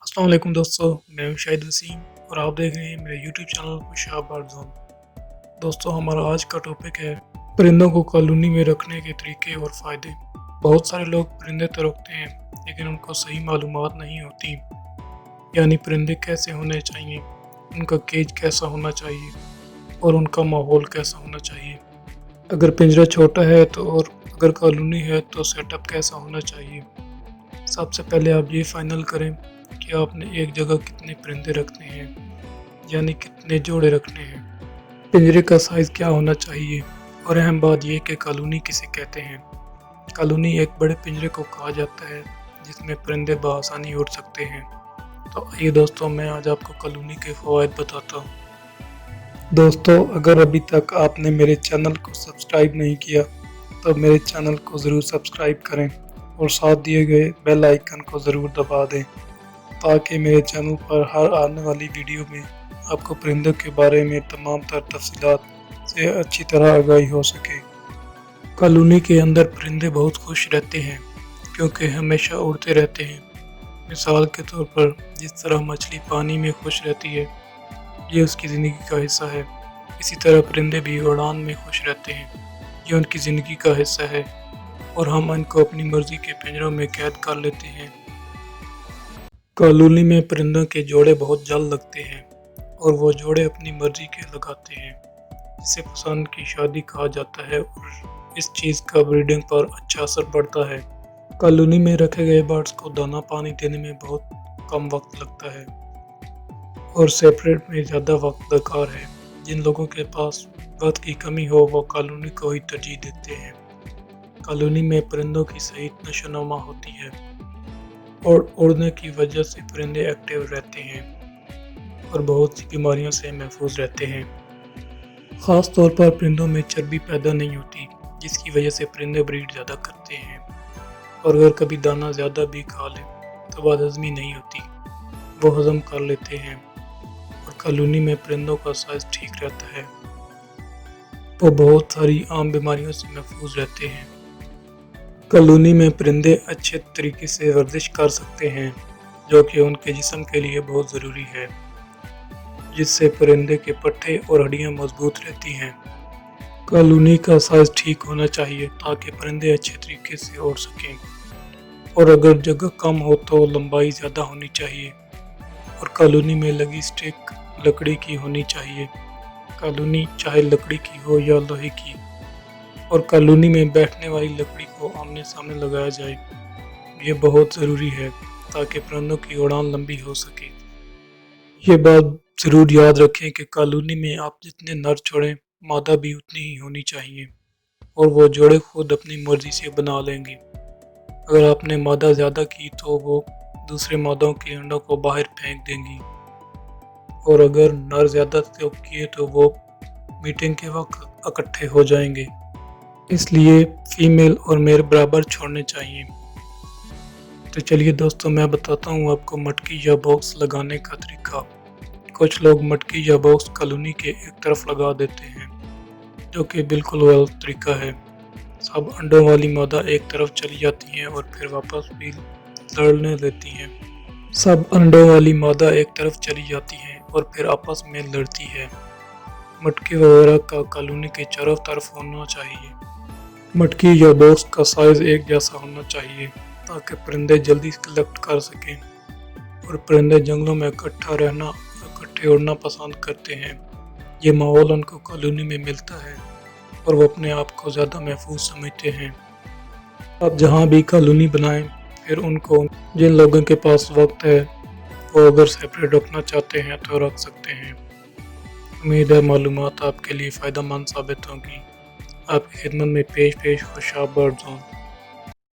अस्सलाम वालेकुम दोस्तों, मैं हूं शाहिद वसीम और आप देख रहे हैं मेरे YouTube channel Khushab bird zone. दोस्तों, हमारा आज का टॉपिक है परिंदों को कॉलोनी में रखने के तरीके और फ़ायदे। बहुत सारे लोग परिंदे तो रखते हैं लेकिन उनको सही मालूमात नहीं होती, यानी परिंदे कैसे होने चाहिए, उनका केज कैसा होना चाहिए और उनका माहौल कैसा होना चाहिए। अगर पिंजरा छोटा है तो और अगर कॉलोनी है तो सेटअप कैसा होना चाहिए। सबसे पहले आप ये फाइनल करें कि आपने एक जगह कितने परिंदे रखने हैं, यानी कितने जोड़े रखने हैं। पिंजरे का साइज़ क्या होना चाहिए और अहम बात यह कि कॉलोनी किसे कहते हैं। कॉलोनी एक बड़े पिंजरे को कहा जाता है जिसमें परिंदे बआसानी उड़ सकते हैं। तो आइए दोस्तों, मैं आज आपको कॉलोनी के फ़वाइद बताता हूँ। दोस्तों, अगर अभी तक आपने मेरे चैनल को सब्सक्राइब नहीं किया तो मेरे चैनल को ज़रूर सब्सक्राइब करें और साथ दिए गए बेल आइकन को ज़रूर दबा दें ताकि मेरे चैनल पर हर आने वाली वीडियो में आपको परिंदों के बारे में तमाम तर तफसीलात से अच्छी तरह आगाही हो सके। कॉलोनी के अंदर परिंदे बहुत खुश रहते हैं क्योंकि हमेशा उड़ते रहते हैं। मिसाल के तौर पर जिस तरह मछली पानी में खुश रहती है, ये उसकी ज़िंदगी का हिस्सा है। इसी तरह परिंदे भी उड़ान में खुश रहते हैं, ये उनकी ज़िंदगी का हिस्सा है और हम इनको अपनी मर्ज़ी के पिंजरों में कैद कर लेते हैं। कॉलोनी में परिंदों के जोड़े बहुत जल्द लगते हैं और वो जोड़े अपनी मर्ज़ी के लगाते हैं, जिसे पसंद की शादी कहा जाता है और इस चीज़ का ब्रीडिंग पर अच्छा असर पड़ता है। कॉलोनी में रखे गए बर्ड्स को दाना पानी देने में बहुत कम वक्त लगता है और सेपरेट में ज़्यादा वक्त दरकार है। जिन लोगों के पास वक्त की कमी हो वो कॉलोनी को ही तरजीह देते हैं। कॉलोनी में परिंदों की सही नशोनुमा होती है और उड़ने की वजह से परिंदे एक्टिव रहते हैं और बहुत सी बीमारियों से महफूज रहते हैं। ख़ास तौर पर परिंदों में चर्बी पैदा नहीं होती, जिसकी वजह से परिंदे ब्रीड ज़्यादा करते हैं और अगर कभी दाना ज़्यादा भी खा लें तो बदहज़मी नहीं होती, वो हज़म कर लेते हैं और कॉलोनी में परिंदों का साइज़ ठीक रहता है। वो बहुत सारी आम बीमारियों से महफूज रहते हैं। कॉलोनी में परिंदे अच्छे तरीके से वर्जिश कर सकते हैं, जो कि उनके जिस्म के लिए बहुत ज़रूरी है, जिससे परिंदे के पट्टे और हड्डियाँ मजबूत रहती हैं। कॉलोनी का साइज़ ठीक होना चाहिए ताकि परिंदे अच्छे तरीके से उड़ सकें और अगर जगह कम हो तो लंबाई ज़्यादा होनी चाहिए और कॉलोनी में लगी स्टिक लकड़ी की होनी चाहिए। कॉलोनी चाहे लकड़ी की हो या लोहे की, और कॉलोनी में बैठने वाली लकड़ी को आमने सामने लगाया जाए। ये बहुत ज़रूरी है ताकि परिंदों की उड़ान लंबी हो सके। ये बात ज़रूर याद रखें कि कॉलोनी में आप जितने नर छोड़ें, मादा भी उतनी ही होनी चाहिए और वो जोड़े खुद अपनी मर्ज़ी से बना लेंगे। अगर आपने मादा ज़्यादा की तो वो दूसरे मादाओं के अंडों को बाहर फेंक देंगी और अगर नर ज़्यादा किए तो वो मीटिंग के वक्त इकट्ठे हो जाएंगे। इसलिए फीमेल और मेल बराबर छोड़ने चाहिए। तो चलिए दोस्तों, मैं बताता हूँ आपको मटकी या बॉक्स लगाने का तरीका। कुछ लोग मटकी या बॉक्स कॉलोनी के एक तरफ लगा देते हैं, जो कि बिल्कुल गलत तरीका है। सब अंडों वाली मादा एक तरफ चली जाती हैं और फिर वापस भी लड़ने देती हैं। सब अंडों वाली मादा एक तरफ चली जाती हैं और फिर आपस में लड़ती है। मटकी वगैरह का कॉलोनी के चारों तरफ होना चाहिए। मटकी या बॉक्स का साइज़ एक जैसा होना चाहिए ताकि परिंदे जल्दी कलेक्ट कर सकें और परिंदे जंगलों में इकट्ठा रहना, इकट्ठे उड़ना पसंद करते हैं। ये माहौल उनको कॉलोनी में मिलता है और वो अपने आप को ज़्यादा महफूज समझते हैं। आप जहाँ भी कॉलोनी बनाएं, फिर उनको जिन लोगों के पास वक्त है वो अगर सेपरेट रखना चाहते हैं तो रख सकते हैं। उम्मीद है मालूमात आपके लिए फ़ायदेमंद साबित होंगी। आपकी खिदमत में पेश खुशाब बर्ड जोन।